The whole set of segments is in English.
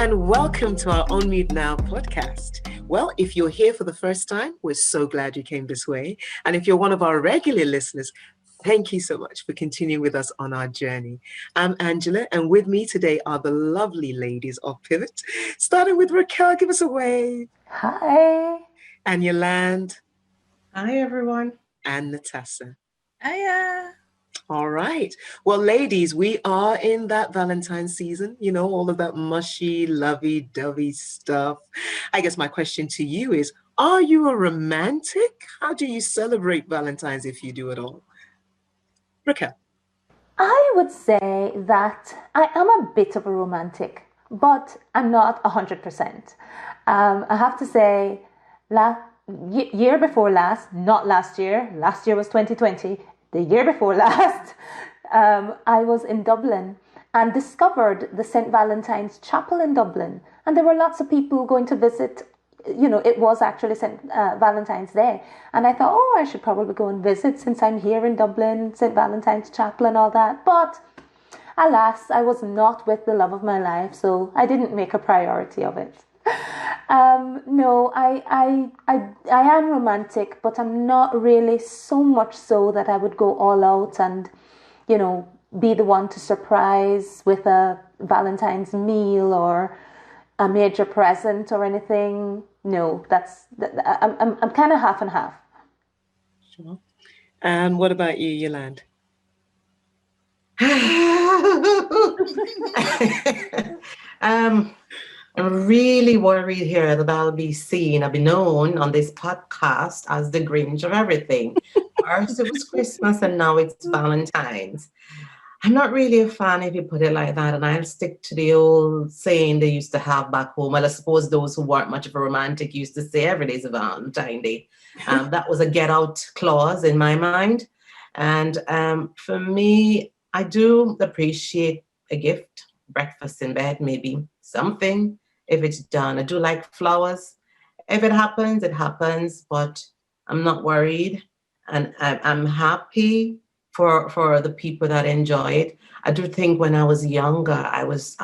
and welcome to our On Mute Now podcast. Well, if you're here for the first time, we're so glad you came this way. And if you're one of our regular listeners, thank you so much for continuing with us on our journey. I'm Angela, and with me today are the lovely ladies of Pivot, starting with Raquel. Give us a wave. Hi. And Yolande. Hi, everyone. And Natasha. Hiya. All right. Well, ladies, we are in that Valentine season, all of that mushy, lovey-dovey stuff. I guess my question to you is, are you a romantic? How do you celebrate Valentine's if you do at all? Raquel. I would say that I am a bit of a romantic, but I'm not 100%. I have to say, year before last, not last year was 2020, the year before last, I was in Dublin and discovered the St. Valentine's Chapel in Dublin. And there were lots of people going to visit. It was actually St. Valentine's Day. And I thought, I should probably go and visit since I'm here in Dublin, St. Valentine's Chapel and all that. But alas, I was not with the love of my life, so I didn't make a priority of it. No, I am romantic, but I'm not really so much so that I would go all out and, be the one to surprise with a Valentine's meal or a major present or anything. No, I'm kind of half and half. Sure. And what about you, Yolande? I'm really worried here that I'll be known on this podcast as the Grinch of everything. First it was Christmas and now it's Valentine's. I'm not really a fan if you put it like that, and I'll stick to the old saying they used to have back home. Well, I suppose those who weren't much of a romantic used to say every day's a Valentine Day. That was a get out clause in my mind. And for me, I do appreciate a gift, breakfast in bed, maybe something. If it's done, I do like flowers. If it happens, it happens, but I'm not worried. And I'm happy for the people that enjoy it. I do think when I was younger, I was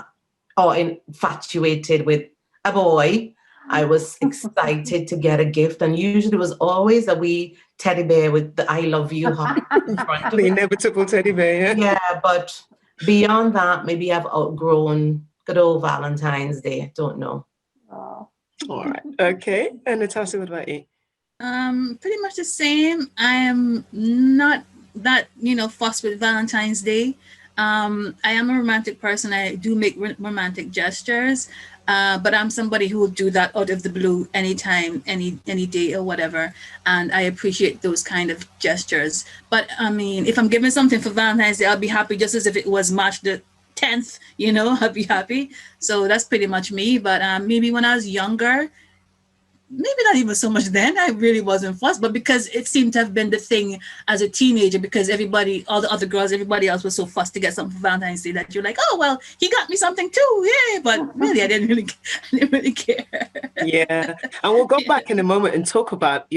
infatuated with a boy. I was excited to get a gift. And usually it was always a wee teddy bear with the I love you heart in front of it. The inevitable teddy bear, yeah? Yeah, but beyond that, maybe I've outgrown good old Valentine's Day. Don't know. Oh. All right. Okay. And Natasha, what about you? Pretty much the same. I am not that, fussed with Valentine's Day. I am a romantic person. I do make romantic gestures. But I'm somebody who will do that out of the blue anytime, any day or whatever. And I appreciate those kind of gestures. But I mean, if I'm giving something for Valentine's Day, I'll be happy just as if it was March the 10th, I'd be happy. So that's pretty much me. But maybe when I was younger, maybe not even so much then, I really wasn't fussed, but because it seemed to have been the thing as a teenager, because all the other girls, everybody else was so fussed to get something for Valentine's Day that you're like, oh, well, he got me something too, yay. But really, I didn't really care. Yeah. And we'll go back in a moment and talk about,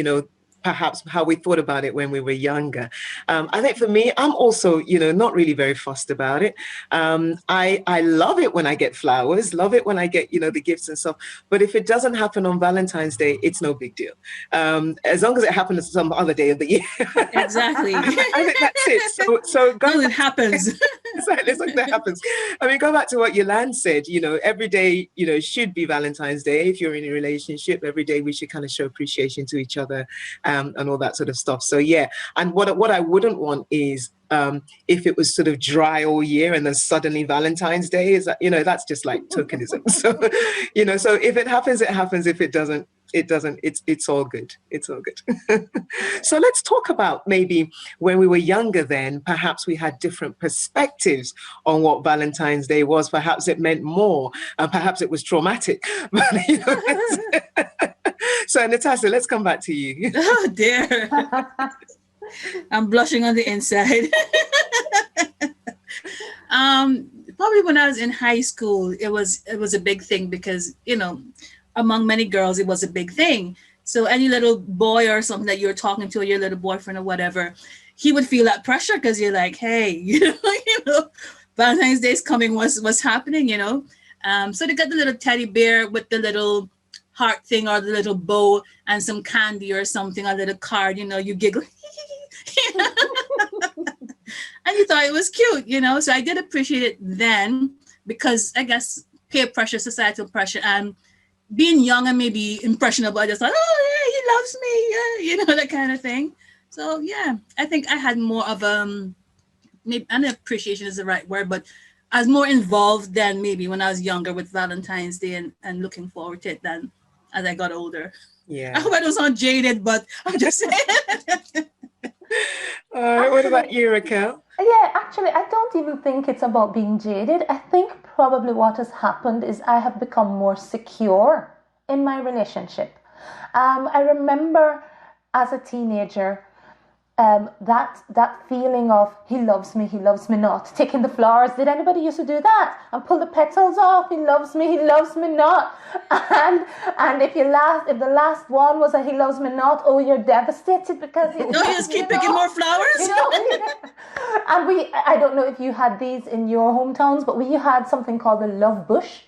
perhaps how we thought about it when we were younger. I think for me, I'm also, not really very fussed about it. I love it when I get flowers, love it when I get, the gifts and stuff. But if it doesn't happen on Valentine's Day, it's no big deal. As long as it happens some other day of the year. Exactly. I think that's it. So it happens. Exactly. It's like that happens. I mean, go back to what Yolande said, every day, should be Valentine's Day. If you're in a relationship, every day we should kind of show appreciation to each other. And all that sort of stuff. So yeah, and what I wouldn't want is if it was sort of dry all year and then suddenly Valentine's Day is, that's just like tokenism. So, so if it happens, it happens. If it doesn't, it doesn't. It's all good. It's all good. So let's talk about maybe when we were younger. Then perhaps we had different perspectives on what Valentine's Day was. Perhaps it meant more, and perhaps it was traumatic. But, so Natasha, let's come back to you. Oh dear. I'm blushing on the inside. Probably when I was in high school, it was a big thing because, among many girls, it was a big thing. So any little boy or something that you're talking to, or your little boyfriend or whatever, he would feel that pressure because you're like, hey, Valentine's Day is coming. What's happening, So they got the little teddy bear with the little heart thing or the little bow and some candy or something, a little card, you giggle. And you thought it was cute, So I did appreciate it then because I guess peer pressure, societal pressure, and being young and maybe impressionable, I just thought, oh, yeah, he loves me, that kind of thing. So, yeah, I think I had more of maybe an appreciation is the right word, but I was more involved than maybe when I was younger with Valentine's Day and looking forward to it than as I got older. Yeah. I hope I don't sound jaded, but I'm just saying. All right, what about you, Raquel? Yeah, actually, I don't even think it's about being jaded. I think probably what has happened is I have become more secure in my relationship. I remember as a teenager, that feeling of he loves me not, taking the flowers. Did anybody used to do that and pull the petals off? He loves me not. And if the last one was a he loves me not, oh, you're devastated because no, you just keep picking more flowers. And I don't know if you had these in your hometowns, but we had something called the love bush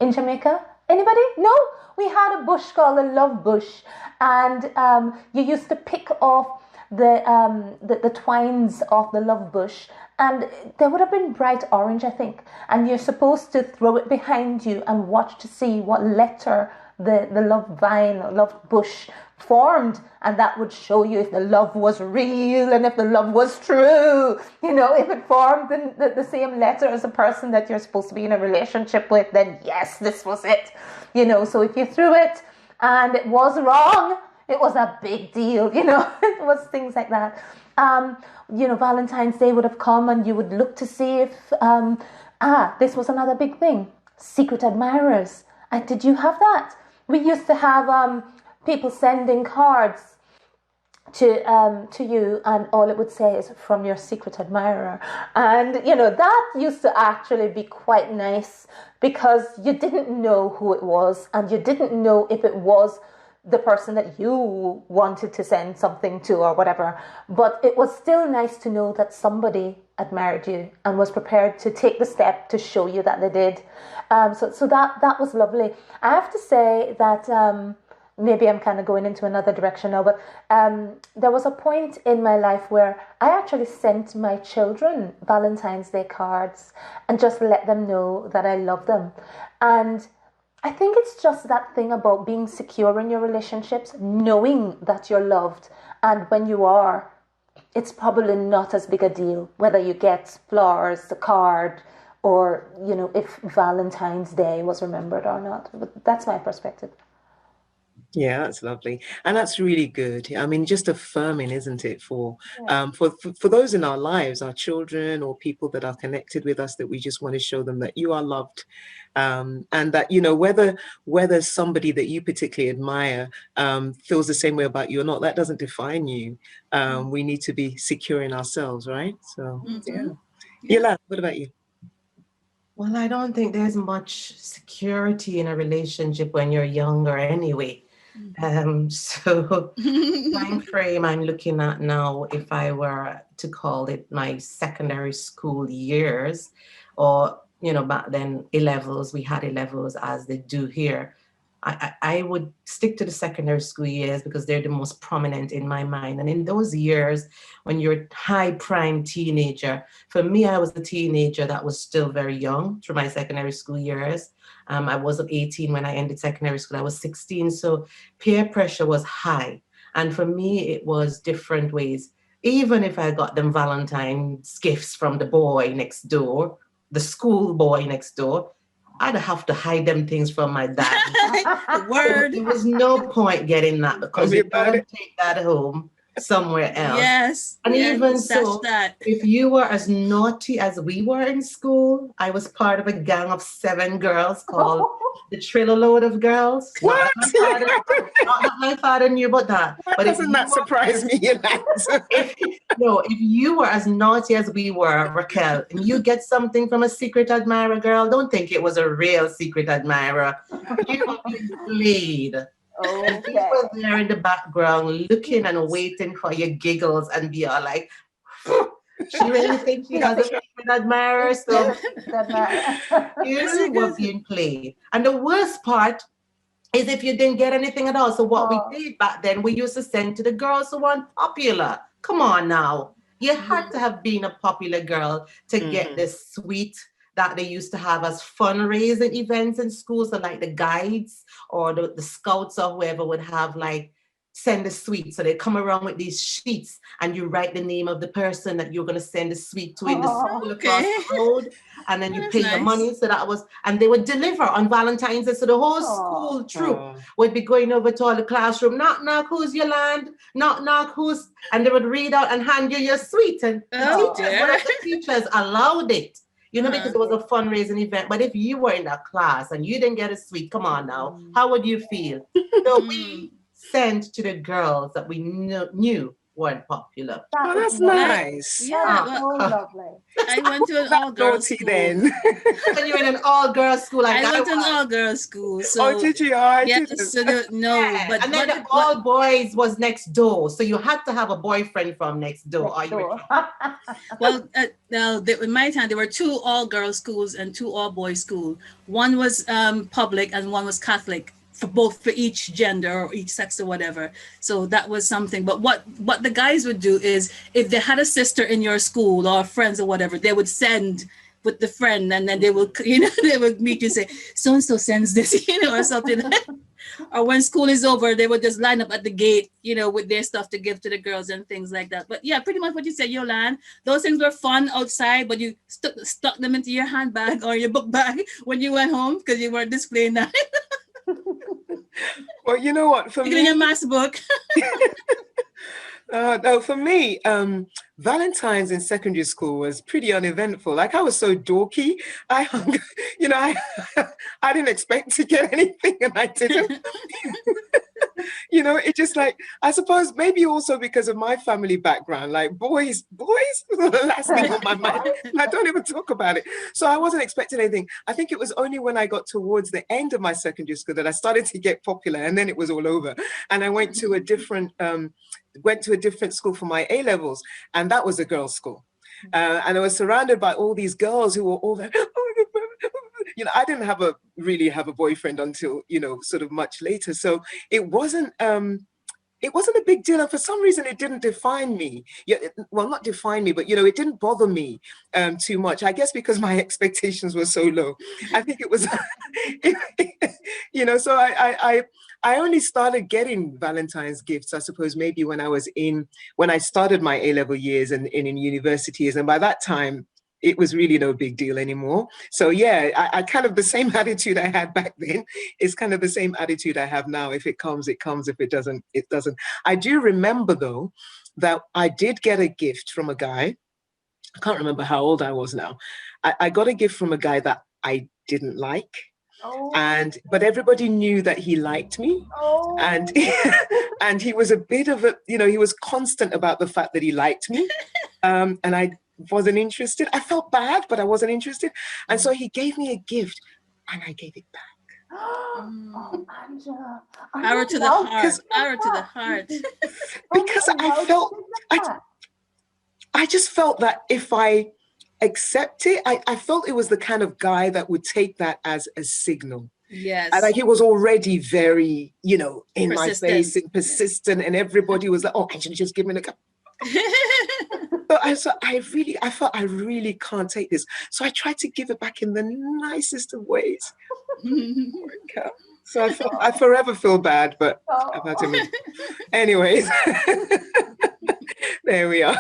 in Jamaica. Anybody? No? We had a bush called the love bush, and you used to pick off the twines of the love bush, and they would have been bright orange, I think, and you're supposed to throw it behind you and watch to see what letter the love vine or love bush formed, and that would show you if the love was real and if the love was true. If it formed the same letter as the person that you're supposed to be in a relationship with, then yes, this was it. So if you threw it and it was wrong, it was a big deal, it was things like that. Valentine's Day would have come and you would look to see if, this was another big thing. Secret admirers. Did you have that? We used to have people sending cards to you, and all it would say is from your secret admirer. And, that used to actually be quite nice because you didn't know who it was and you didn't know if it was the person that you wanted to send something to or whatever, but it was still nice to know that somebody admired you and was prepared to take the step to show you that they did. So that was lovely. I have to say that maybe I'm kind of going into another direction now, but there was a point in my life where I actually sent my children Valentine's Day cards and just let them know that I love them. And I think it's just that thing about being secure in your relationships, knowing that you're loved. And when you are, it's probably not as big a deal whether you get flowers, the card, or, if Valentine's Day was remembered or not. But that's my perspective. Yeah, that's lovely. And that's really good. I mean, just affirming, isn't it, for those in our lives, our children or people that are connected with us, that we just want to show them that you are loved. And that, whether somebody that you particularly admire feels the same way about you or not, that doesn't define you. We need to be secure in ourselves, right? So, yeah. Yolanda, what about you? Well, I don't think there's much security in a relationship when you're younger anyway. So time frame I'm looking at now, if I were to call it my secondary school years, or back then A-levels, we had A-levels as they do here. I would stick to the secondary school years because they're the most prominent in my mind. And in those years, when you're a high prime teenager, for me, I was a teenager that was still very young through my secondary school years. I wasn't 18 when I ended secondary school. I was 16. So peer pressure was high. And for me, it was different ways. Even if I got them Valentine's gifts from the boy next door, the school boy next door, I'd have to hide them things from my dad. Word. There was no point getting that because you don't take that home somewhere else. Yes. And yes, even so, that. if you were as naughty as we were in school, I was part of a gang of 7 girls called the Triller Load of Girls. What? Not that my father knew about that. But doesn't that surprise me? If you were as naughty as we were, Raquel, and you get something from a secret admirer girl, don't think it was a real secret admirer. You were played. And people were there in the background looking and waiting for your giggles and be all like, she really thinks she has a secret admirer, so That's you were because being played. And the worst part is if you didn't get anything at all. So what we did back then, we used to send to the girls who weren't popular. Come on now. You had to have been a popular girl to get this suite that they used to have as fundraising events in schools. So like the guides or the scouts or whoever would have like send a suite. So they come around with these sheets and you write the name of the person that you're going to send a suite to in the school across okay. the road. And then Oh, you that's pay your nice. money. So that was, and they would deliver on Valentine's Day. So the whole school troop would be going over to all the classroom, knock, knock, who's your land? Knock, knock, who's, and they would read out and hand you your sweet. And the Oh teachers, dear. one of the teachers allowed it, you know, because it was a fundraising event. But if you were in that class and you didn't get a sweet, come on now, how would you feel? So we sent to the girls that we knew weren't popular. Oh, that's I, nice. yeah, So well, lovely. I went to an That all-girls naughty school. then. When you're in an all-girls school like I that, went to an all-girls school, so Oh, did you? Oh, I yes, didn't. so no, yeah. but And then the what all boys was next door, so you had to have a boyfriend from next door. Or you were well, in my time there were two all-girls schools and two all-boys school. One was public and one was Catholic for each gender or each sex or whatever. So that was something. But what the guys would do is if they had a sister in your school or friends or whatever, they would send with the friend and then they would they would meet you and say so and so sends this or something. Or when school is over, they would just line up at the gate, with their stuff to give to the girls and things like that. But yeah, pretty much what you said, Yolan. Those things were fun outside, but you stuck them into your handbag or your book bag when you went home because you weren't displaying that. Well, you know what? For In me, your maths book. no, for me, Valentine's in secondary school was pretty uneventful. Like I was so dorky. I, I didn't expect to get anything, and I didn't. It just like, I suppose maybe also because of my family background, like boys was the last thing on my mind. I don't even talk about it. So I wasn't expecting anything. I think it was only when I got towards the end of my secondary school that I started to get popular, and then it was all over. And I went to a different school for my A levels, and that was a girls' school. And I was surrounded by all these girls who were all there. I didn't really have a boyfriend until, sort of much later. So it wasn't a big deal. And for some reason, it didn't define me. Well, not define me, but, it didn't bother me too much. I guess because my expectations were so low. I think it was, so I only started getting Valentine's gifts, I suppose, maybe when I started my A-level years and in universities. And by that time, it was really no big deal anymore. So yeah, I kind of the same attitude I had back then is kind of the same attitude I have now. If it comes, it comes. If it doesn't, it doesn't. I do remember though that I did get a gift from a guy. I can't remember how old I was now. I got a gift from a guy that I didn't like. But everybody knew that he liked me. And and he was a bit of he was constant about the fact that he liked me. And I wasn't interested. I felt bad, but I wasn't interested. And so he gave me a gift and I gave it back. Oh, Angela. Arrow to the heart. Arrow to the heart. Because I just felt that if I accept it, I felt it was the kind of guy that would take that as a signal. Yes. And like he was already very, in persistent. my face and persistent, and everybody was like, "Oh, Angela, just give me the cup." So I felt I really can't take this. So I tried to give it back in the nicest of ways. So I forever feel bad, but I've had to move. Anyways, there we are.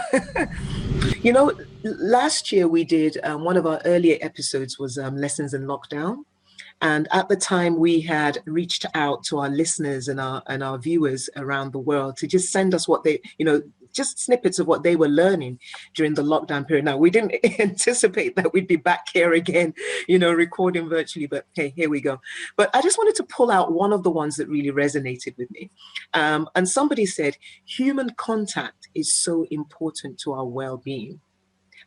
Last year we did one of our earlier episodes was Lessons in Lockdown. And at the time, we had reached out to our listeners and our viewers around the world to just send us what they, just snippets of what they were learning during the lockdown period. Now, we didn't anticipate that we'd be back here again, recording virtually, but hey, here we go. But I just wanted to pull out one of the ones that really resonated with me. And somebody said, human contact is so important to our well-being.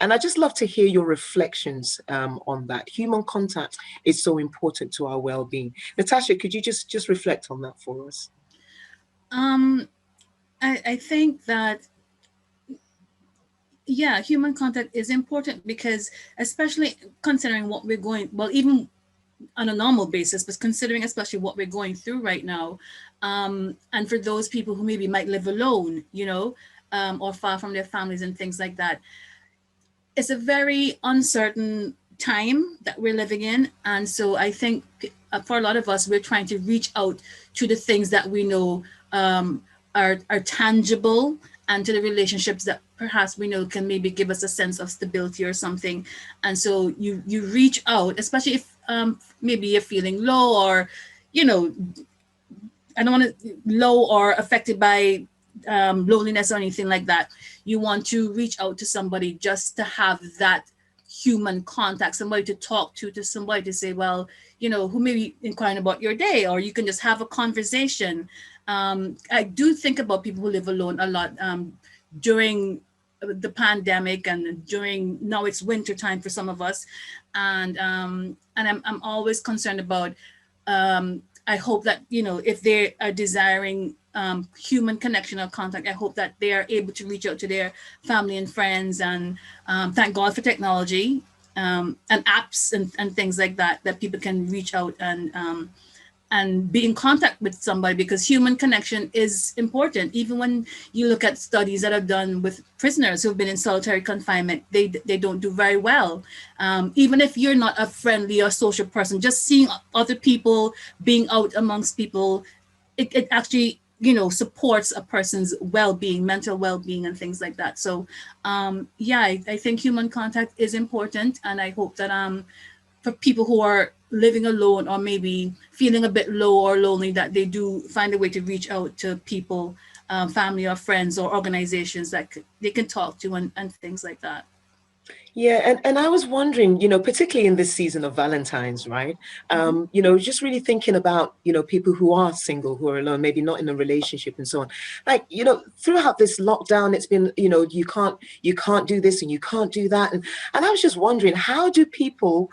And I just love to hear your reflections on that. Human contact is so important to our well-being. Natasha, could you just reflect on that for us? I think that Yeah, human contact is important because, especially considering what we're going, well, even on a normal basis, but considering especially what we're going through right now, and for those people who maybe might live alone, or far from their families and things like that, it's a very uncertain time that we're living in. And so I think for a lot of us, we're trying to reach out to the things that we know are tangible, and to the relationships that perhaps we know can maybe give us a sense of stability or something. And so you reach out, especially if maybe you're feeling low, or you know I don't want to low or affected by loneliness or anything like that. You want to reach out to somebody just to have that human contact, somebody to talk to somebody to say, well, who may be inquiring about your day, or you can just have a conversation. I do think about people who live alone a lot during the pandemic, and during now it's winter time for some of us, and I'm always concerned about I hope that, if they are desiring human connection or contact, I hope that they are able to reach out to their family and friends. And thank God for technology, and apps, and things like that, that people can reach out and be in contact with somebody, because human connection is important. Even when you look at studies that are done with prisoners who've been in solitary confinement, they don't do very well. Even if you're not a friendly or social person, just seeing other people, being out amongst people, it actually supports a person's well-being, mental well-being, and things like that. So yeah, I think human contact is important, and I hope that for people who are living alone, or maybe feeling a bit low or lonely, that they do find a way to reach out to people, family or friends or organizations that they can talk to, and things like that. Yeah, and I was wondering, particularly in this season of Valentine's, right? Mhm. Just really thinking about, people who are single, who are alone, maybe not in a relationship and so on. Like, throughout this lockdown, it's been, you can't do this and you can't do that. And I was just wondering, how do people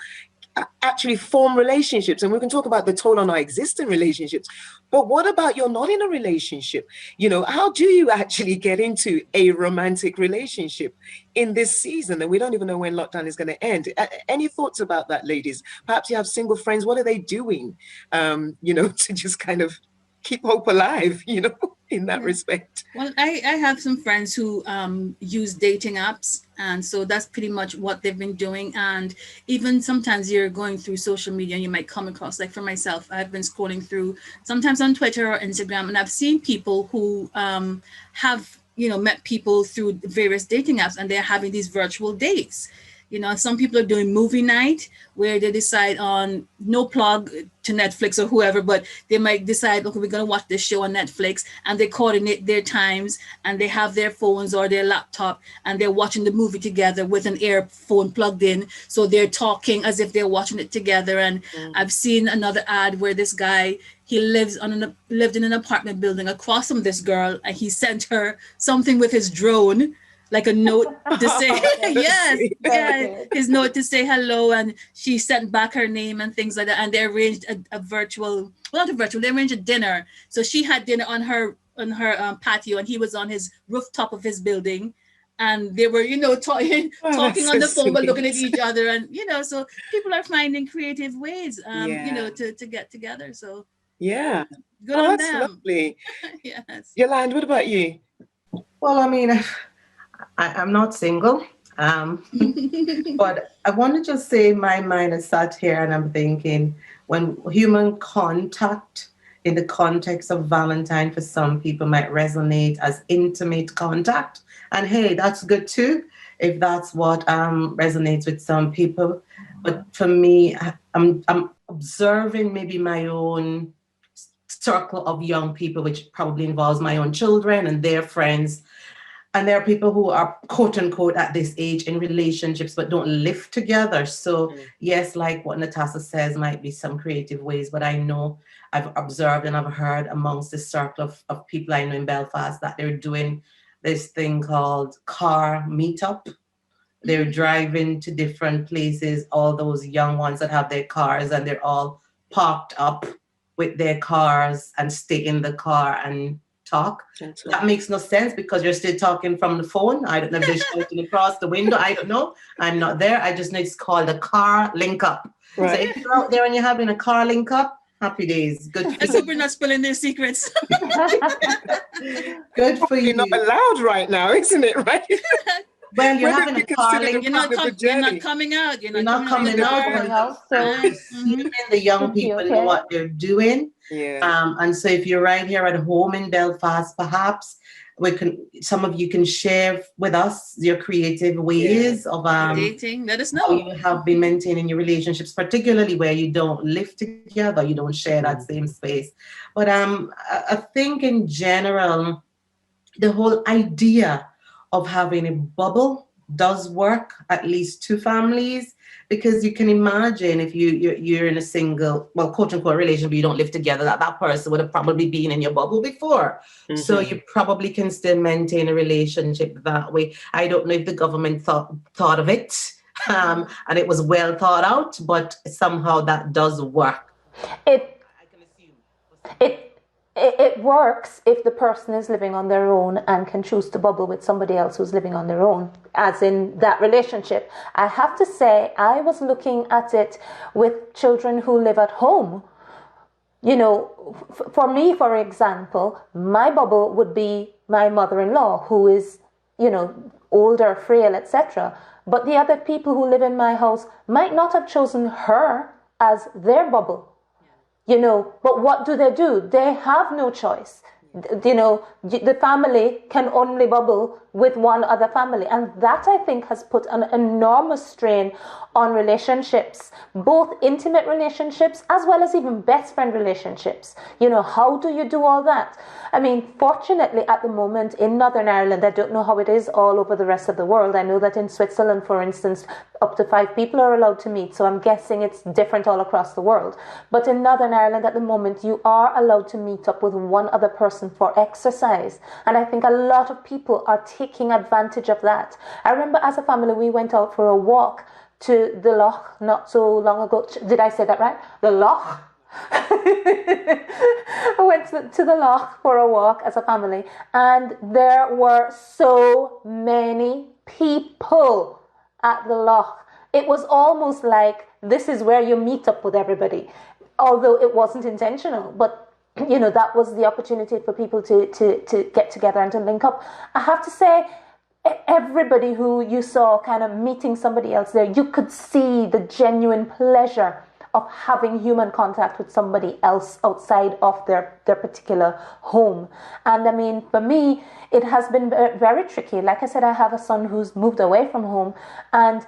actually form relationships? And we can talk about the toll on our existing relationships, but what about you're not in a relationship? How do you actually get into a romantic relationship in this season? And we don't even know when lockdown is going to end. Any thoughts about that, ladies? Perhaps you have single friends. What are they doing, to just kind of keep hope alive, in that Yeah. respect? Well, I have some friends who use dating apps, and so that's pretty much what they've been doing. And even sometimes you're going through social media and you might come across, like for myself, I've been scrolling through sometimes on Twitter or Instagram, and I've seen people who have met people through various dating apps, and they're having these virtual dates. Some people are doing movie night, where they decide on no plug to Netflix or whoever, but they might decide, okay, we're going to watch this show on Netflix, and they coordinate their times, and they have their phones or their laptop, and they're watching the movie together with an earphone plugged in. So they're talking as if they're watching it together. And I've seen another ad where this guy, he lived in an apartment building across from this girl, and he sent her something with his drone, like a note to say yes, Sweet. yeah, Very his note to say hello, and she sent back her name and things like that. And they arranged a virtual, well, not a virtual, they arranged a dinner. So she had dinner on her patio, and he was on his rooftop of his building, and they were talking Oh, talking that's on so the phone but looking at sweet. each other. And so people are finding creative ways Yeah. to get together. So Yeah. good Oh, on that's them. lovely. Yes. Yolande, what about you? Well, I mean, I'm not single, but I want to just say my mind is sat here and I'm thinking when human contact in the context of Valentine for some people might resonate as intimate contact. And hey, that's good too, if that's what resonates with some people. But for me, I'm observing maybe my own circle of young people, which probably involves my own children and their friends. And there are people who are quote unquote at this age in relationships but don't live together. So Mm. yes, like what Natasha says, might be some creative ways, but I know I've observed and I've heard amongst the circle of people I know in Belfast that they're doing this thing called car meetup. They're driving to different places, all those young ones that have their cars and they're all parked up with their cars and stay in the car and talk. And so- That makes no sense because you're still talking from the phone. I don't know if they're shouting across the window. I don't know. I'm not there. I just know it's called a car link up. Right. So if you're out there and you're having a car link up, happy days. Good for Let's you. hope we're not spilling their secrets. Good for You're you. not allowed right now, isn't it? Right? Well, you're Whether having we a car consider link the You're up. not, part of the you're not journey. coming out. You're You're not not coming coming out. out. the But door. Coming out, so I'm assuming the young Would be people okay. know what they're doing. Yeah. And so if you're right here at home in Belfast, perhaps some of you can share with us your creative ways of Dating. Let us how know. you have been maintaining your relationships, particularly where you don't live together, you don't share that same space. But I think in general, the whole idea of having a bubble does work, at least two families, because you can imagine if you're in a single, well, quote unquote relationship, but you don't live together, that person would have probably been in your bubble before. So you probably can still maintain a relationship that way. I don't know if the government thought of it and it was well thought out, but somehow that does work. It I can assume. it works if the person is living on their own and can choose to bubble with somebody else who's living on their own, as in that relationship. I have to say, I was looking at it with children who live at home. You know, for me, for example, my bubble would be my mother-in-law, who is, you know, older, frail, etc. But the other people who live in my house might not have chosen her as their bubble. You know, but what do? They have no choice. You know, the family can only bubble with one other family. And that, I think, has put an enormous strain on relationships, both intimate relationships as well as even best friend relationships. You know, how do you do all that? I mean, fortunately, at the moment in Northern Ireland, I don't know how it is all over the rest of the world. I know that in Switzerland, for instance, up to 5 people are allowed to meet. So I'm guessing it's different all across the world. But in Northern Ireland at the moment, you are allowed to meet up with one other person for exercise. And I think a lot of people are taking advantage of that. I remember as a family, we went out for a walk to the loch not so long ago. Did I say that right? The loch? I went to the loch for a walk as a family, and there were so many people at the loch. It was almost like this is where you meet up with everybody, although it wasn't intentional. But you know, that was the opportunity for people to get together and to link up. I have to say, everybody who you saw kind of meeting somebody else there, you could see the genuine pleasure of having human contact with somebody else outside of their particular home. And I mean, for me, it has been very tricky. Like I said, I have a son who's moved away from home, and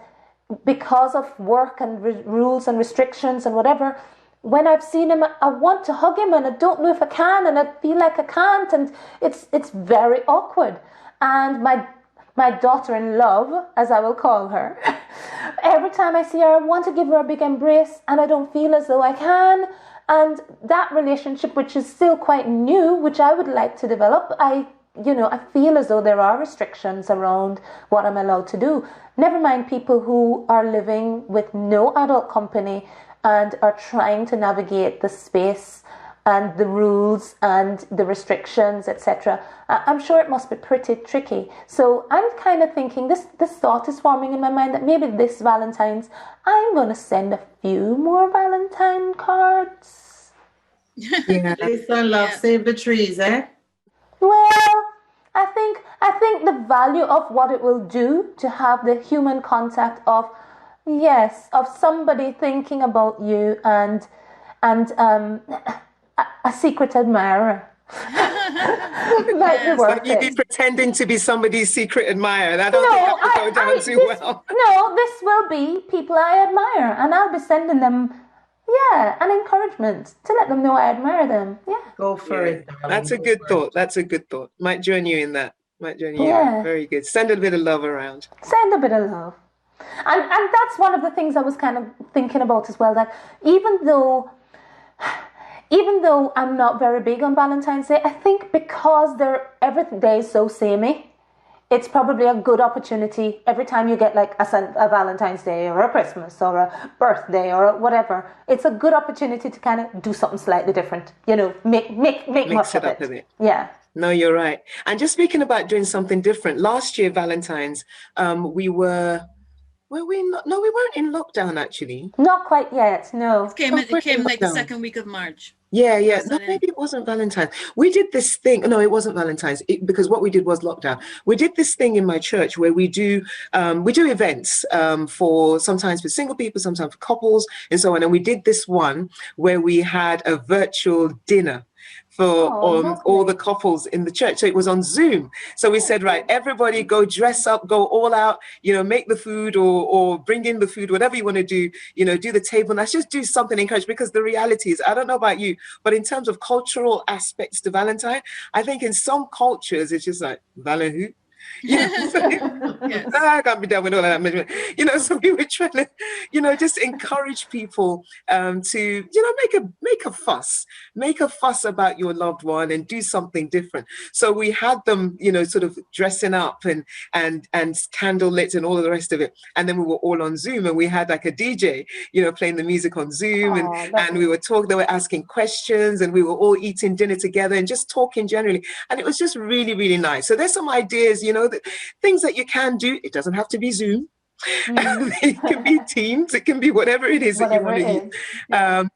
because of work and rules and restrictions and whatever, when I've seen him, I want to hug him and I don't know if I can, and I feel like I can't, and it's very awkward. And my daughter-in-law, as I will call her, every time I see her, I want to give her a big embrace, and I don't feel as though I can. And that relationship, which is still quite new, which I would like to develop, I feel as though there are restrictions around what I'm allowed to do. Never mind people who are living with no adult company and are trying to navigate the space and the rules and the restrictions, etc. I'm sure it must be pretty tricky. So I'm kind of thinking, this thought is forming in my mind that maybe this Valentine's, I'm going to send a few more Valentine cards. Yeah. Listen, love, save the trees, eh? Well, I think the value of what it will do to have the human contact of somebody thinking about you and a secret admirer might be worth Like you'd be it. pretending to be somebody's secret admirer. I don't think that would go down too well. No, this will be people I admire, and I'll be sending them, an encouragement to let them know I admire them. Yeah. Go for it, darling. That's a Go good for it. thought. That's a good thought. Might join you in that. Yeah. Very good. Send a bit of love around. Send a bit of love. And that's one of the things I was kind of thinking about as well, that even though I'm not very big on Valentine's Day, I think because every day is so samey, it's probably a good opportunity every time you get like a Valentine's Day or a Christmas or a birthday or whatever. It's a good opportunity to kind of do something slightly different, you know, make Mix much it of up a bit. Yeah. No, you're right. And just speaking about doing something different, last year, Valentine's, we were we not? No, we weren't in lockdown actually. Not quite yet, no. No, we It weren't in came like the lockdown. second week of March. Yeah, It yeah. was No, sudden. maybe it wasn't Valentine's. We did this thing. No, it wasn't Valentine's because what we did was lockdown. We did this thing in my church where we do events for sometimes for single people, sometimes for couples, and so on. And we did this one where we had a virtual dinner for Oh, all the lovely. couples in the church. So it was on Zoom. So we said, right, everybody go dress up, go all out, make the food or bring in the food, whatever you want to do, do the table. And let's just do something encouraged because the reality is, I don't know about you, but in terms of cultural aspects to Valentine, I think in some cultures, it's just like, Valentine who? So, Yes. I can't be done with all of that measurement. So we were trying to, just encourage people to, make a fuss about your loved one and do something different. So we had them, sort of dressing up and candle lit and all of the rest of it. And then we were all on Zoom and we had like a DJ, playing the music on Zoom Oh, and we lovely. were talking, they were asking questions and we were all eating dinner together and just talking generally. And it was just really, really nice. So there's some ideas, things that you can do. It doesn't have to be Zoom. It can be Teams. It can be whatever it is that you Whatever want it to use.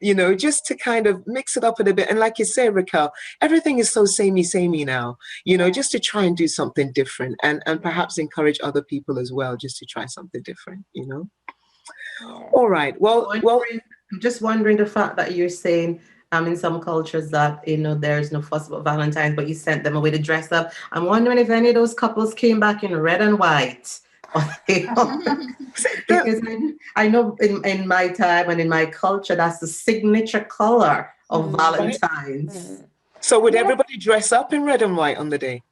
is. Yeah. Just to kind of mix it up a little bit. And like you say, Raquel, everything is so samey now. Yeah. Just to try and do something different and perhaps encourage other people as well, just to try something different. Yeah. All right. Well. I'm just wondering the fact that you're saying in some cultures that there's no fuss about Valentine's, but you sent them away to dress up. I'm wondering if any of those couples came back in red and white. Because I know in my time and in my culture, that's the signature color of Valentine's. So would everybody dress up in red and white on the day?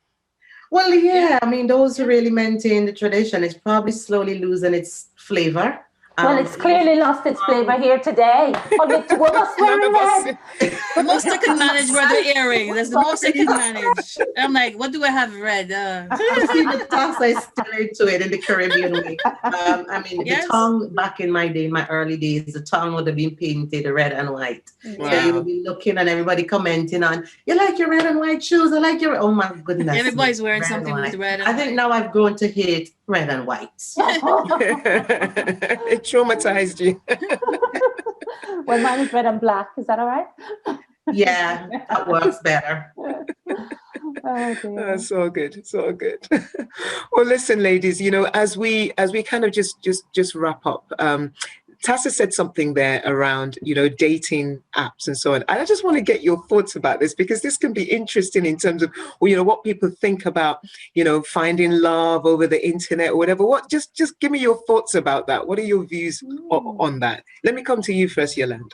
Well, yeah. I mean, those who really maintain the tradition, it's probably slowly losing its flavor. Well, it's clearly lost its flavour here today. Only two of us wearing red. The most I can manage were the earrings. That's the most I can manage. And I'm like, what do I have red? You see, the toss is still into it in the Caribbean way. Yes. The tongue back in my day, my early days, the tongue would have been painted red and white. Wow. So you would be looking and everybody commenting on, you like your red and white shoes? I like your, oh my goodness. Everybody's wearing red something and with white. red and I think white. now I've grown to hate red and white. It traumatized you. Well, mine is red and black. Is that all right? Yeah, that works better. Oh, dear. So good, so good. Well, listen, ladies, as we kind of just wrap up, Tessa said something there around, dating apps and so on. And I just want to get your thoughts about this because this can be interesting in terms of, what people think about, finding love over the internet or whatever. Just give me your thoughts about that. What are your views on that? Let me come to you first, Yolande.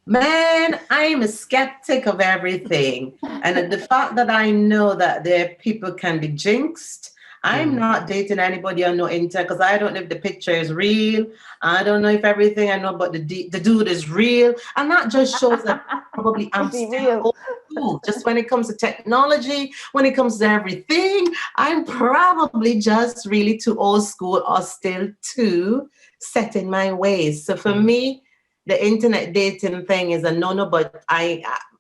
Man, I'm a skeptic of everything. And the fact that I know that there people can be jinxed, I'm not dating anybody on no internet because I don't know if the picture is real. I don't know if everything I know about the dude is real. And that just shows that probably I'm Be still real. old school. Just when it comes to technology, when it comes to everything, I'm probably just really too old school or still too set in my ways. So for me, the internet dating thing is a no-no, but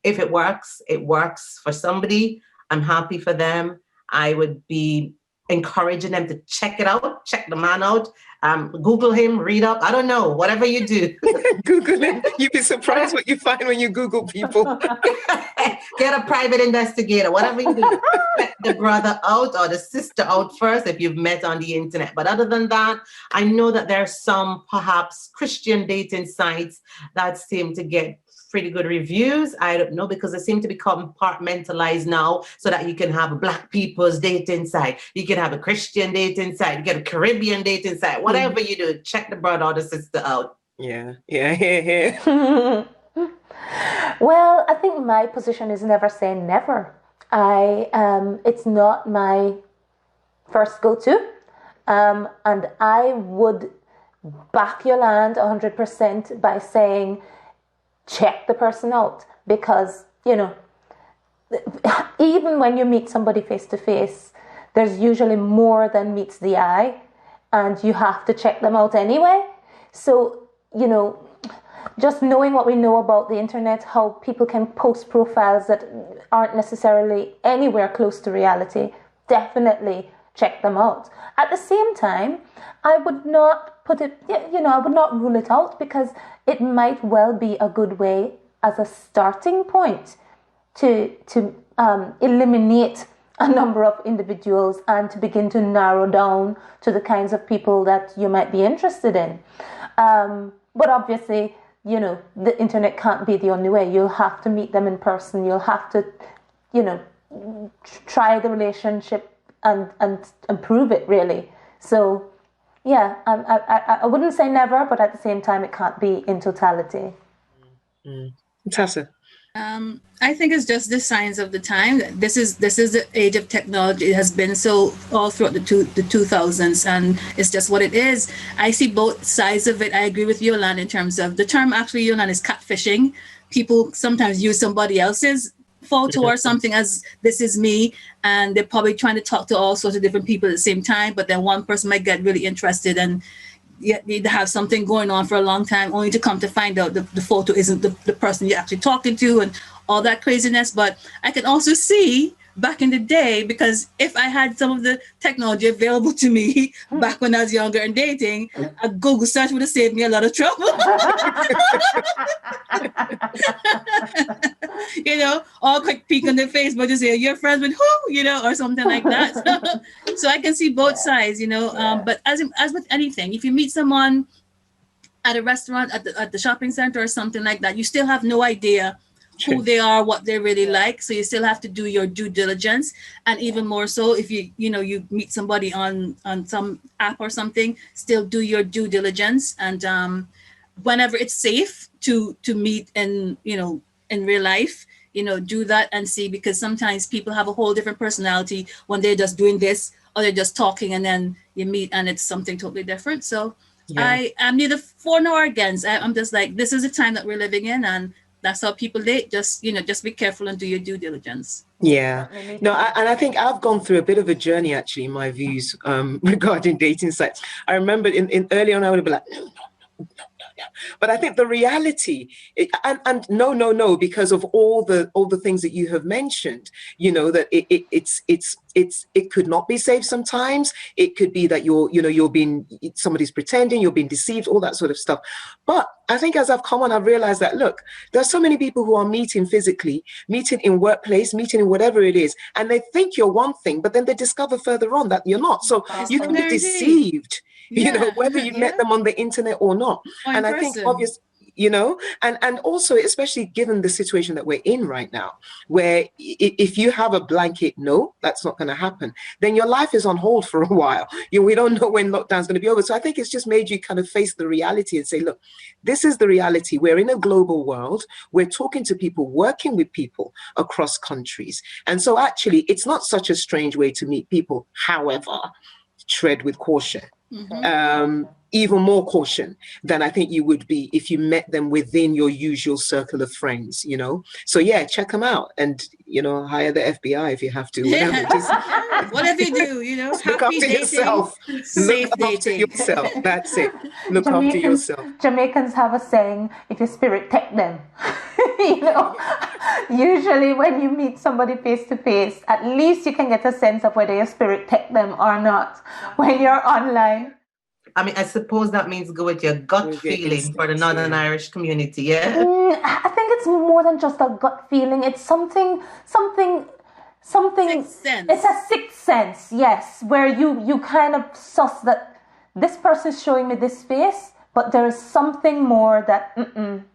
if it works for somebody. I'm happy for them. I would be encouraging them to check it out, check the man out, Google him, read up. I don't know, whatever you do. Google it. You'd be surprised what you find when you Google people. Get a private investigator, whatever you do. Check the brother out or the sister out first if you've met on the internet. But other than that, I know that there are some perhaps Christian dating sites that seem to get pretty good reviews. I don't know, because they seem to be compartmentalized now so that you can have a Black people's dating site. You can have a Christian dating site. You get a Caribbean dating site. Whatever you do, check the brother or the sister out. Yeah. Here. Well, I think my position is never say never. It's not my first go-to. And I would back Yolande 100% by saying, check the person out, because, even when you meet somebody face to face, there's usually more than meets the eye, and you have to check them out anyway. So, just knowing what we know about the internet, how people can post profiles that aren't necessarily anywhere close to reality, definitely check them out. At the same time, I would not put it, I would not rule it out, because it might well be a good way as a starting point to eliminate a number of individuals and to begin to narrow down to the kinds of people that you might be interested in. But obviously, the internet can't be the only way. You'll have to meet them in person. You'll have to, try the relationship and improve it, really. So, yeah, I wouldn't say never, but at the same time, it can't be in totality. Tessa? I think it's just the signs of the time. This is the age of technology. It has been so all throughout the 2000s, and it's just what it is. I see both sides of it. I agree with Yolanda in terms of the term. Actually, Yolanda, is catfishing. People sometimes use somebody else's photo or something as this is me, and they're probably trying to talk to all sorts of different people at the same time. But then one person might get really interested and need to have something going on for a long time, only to come to find out the photo isn't the person you're actually talking to, and all that craziness. But I can also see back in the day, because if I had some of the technology available to me back when I was younger and dating, a Google search would have saved me a lot of trouble. All quick peek on their face, but just say, you're friends with who, or something like that. So I can see both sides, but as with anything, if you meet someone at a restaurant, at the shopping center or something like that, you still have no idea who they are, what they really like. So you still have to do your due diligence. And even more so, if you meet somebody on some app or something, still do your due diligence. And whenever it's safe to meet in real life, do that and see, because sometimes people have a whole different personality when they're just doing this, or they're just talking, and then you meet and it's something totally different. So I am neither for nor against. I'm just like, this is the time that we're living in, and that's how people date. Just be careful and do your due diligence. Yeah. No, and I think I've gone through a bit of a journey, actually, in my views regarding dating sites. I remember in early on, I would be like, no. But I think the reality, and no, because of all the things that you have mentioned, that it could not be safe sometimes. It could be that you're being, somebody's pretending, you're being deceived, all that sort of stuff. But I think as I've come on, I've realized that, look, there's so many people who are meeting physically, meeting in workplace, meeting in whatever it is, and they think you're one thing, but then they discover further on that you're not. So you can be deceived. Whether you met them on the internet or not. And I think obviously, and also, especially given the situation that we're in right now, where if you have a blanket no, that's not going to happen, then your life is on hold for a while. We don't know when lockdown's going to be over. So I think it's just made you kind of face the reality and say, look, this is the reality. We're in a global world. We're talking to people, working with people across countries. And so actually, it's not such a strange way to meet people. However, tread with caution. Even more caution than I think you would be if you met them within your usual circle of friends, So check them out, and hire the FBI if you have to. Whatever you do, look after yourself. Safe look after dating. yourself. That's it. Look after yourself. Jamaicans have a saying: if you spirit take them. Usually when you meet somebody face to face, at least you can get a sense of whether your spirit take them or not. When you're online, I mean, I suppose that means go with your gut feeling for the Northern Irish community, yeah? I think it's more than just a gut feeling. It's something. Sixth sense. It's a sixth sense, yes, where you kind of suss that this person is showing me this face, but there is something more that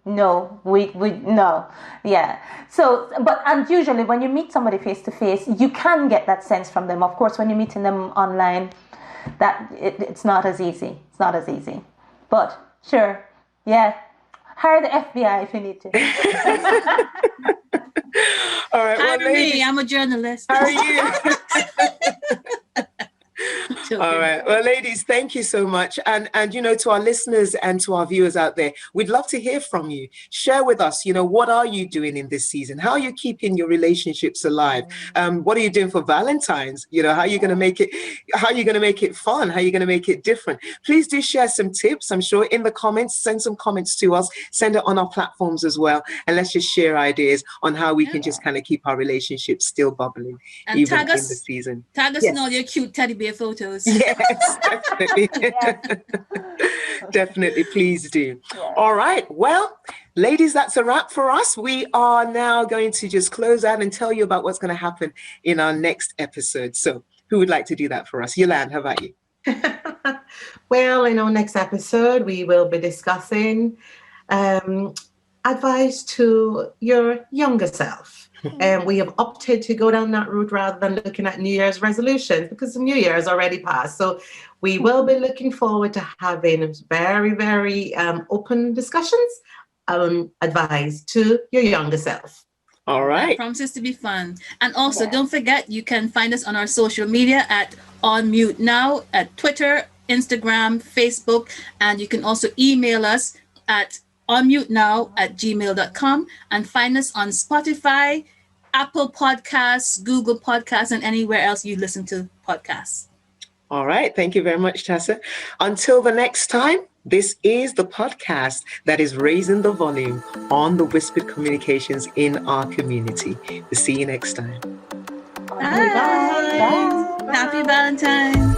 no, we no, yeah. So, and usually when you meet somebody face to face, you can get that sense from them. Of course, when you're meeting them online, that it's not as easy. It's not as easy. But sure, yeah. Hire the FBI if you need to. All right. Hire me. I'm a journalist. How are you? All right. Well, ladies, thank you so much. And to our listeners and to our viewers out there, we'd love to hear from you. Share with us, what are you doing in this season? How are you keeping your relationships alive? What are you doing for Valentine's? How are you going to make it? How are you going to make it fun? How are you going to make it different? Please do share some tips. I'm sure in the comments, send some comments to us. Send it on our platforms as well. And let's just share ideas on how we can just kind of keep our relationships still bubbling, and even tag us, in the season. Tag us in all your cute teddy bear photos. Yes, definitely. Definitely, please do. All right. Well, ladies, that's a wrap for us. We are now going to just close out and tell you about what's going to happen in our next episode. So who would like to do that for us? Yolande, how about you? Well, in our next episode, we will be discussing advice to your younger self. And we have opted to go down that route rather than looking at New Year's resolutions because the New Year has already passed. So we will be looking forward to having very, very open discussions on advice to your younger self. All right. That promises to be fun. And also, don't forget, you can find us on our social media at On Mute Now, at Twitter, Instagram, Facebook, and you can also email us at onmutenow@gmail.com and find us on Spotify, Apple Podcasts, Google Podcasts, and anywhere else you listen to podcasts. All right. Thank you very much, Tessa. Until the next time, this is the podcast that is raising the volume on the whispered communications in our community. We'll see you next time. Bye. Happy Valentine.